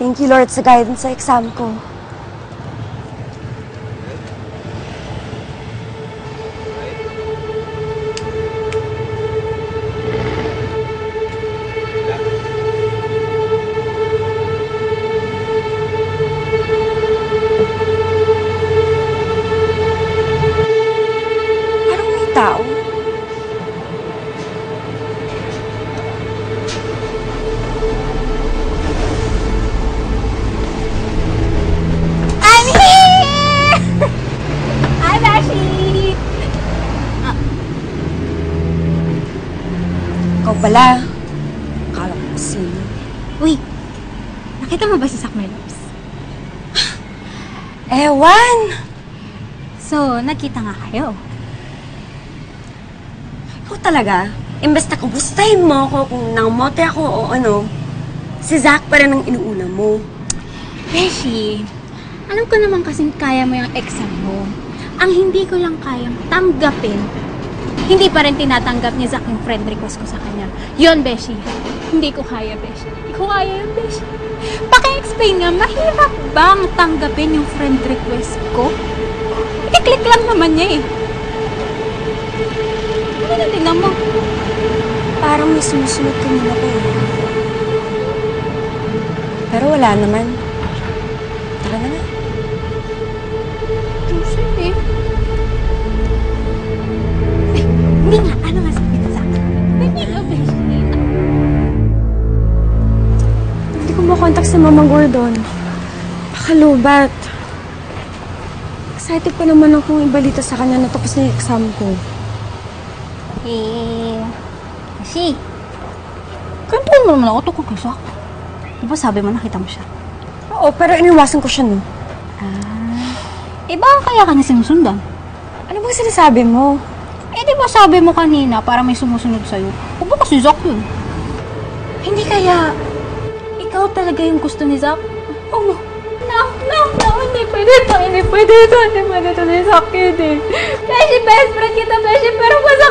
Thank you, Lord, sa guidance sa exam ko. Parang may tao. Ikaw pala. Akala ko sino. Uy, nakita mo ba si Sak, my loves? Ewan! So, nakita nga kayo. Ikaw talaga? Imbes na kamustahin mo ako kung nangamote ako o ano, si Zach pa rin ang inuuna mo. Beshi, alam ko naman kasing kaya mo yung exam mo. Ang hindi ko lang kayang tanggapin, hindi pa rin tinatanggap ni Zach yung friend request ko sa kanya. Yun, Beshi. Hindi ko kaya, Beshi. Hindi ko kaya yun, Beshi. Paki-explain nga, mahirap bang tanggapin yung friend request ko? I-click lang naman niya eh. Ano na tingnan mo? Parang may sumusunod kanina ko eh. Pero wala naman. Tara na nga. Sige. Ay, hindi nga. Ano nga sabi ka sa akin? Hindi nga, Beshi. Hindi ko makontak si Mama Gordon. Pakalubat. Excited pa naman akong ibalita sa kanya na tapos na yung exam ko. Beshi. Kantuan mo naman ako tungkol kay Zach. Diba sabi mo nakita mo siya? Oo, pero iniwasan ko siya, no? Baka kaya ka niya sinusundan? Ano bang sinasabi mo? Diba sabi mo kanina para may sumusunod sa'yo? O baka si Zach yun? Hindi kaya ikaw talaga yung gusto ni Zach? Oh, no, hindi pwede ito ni Zach yun eh. Beshi, best friend kita, Beshi, pero basta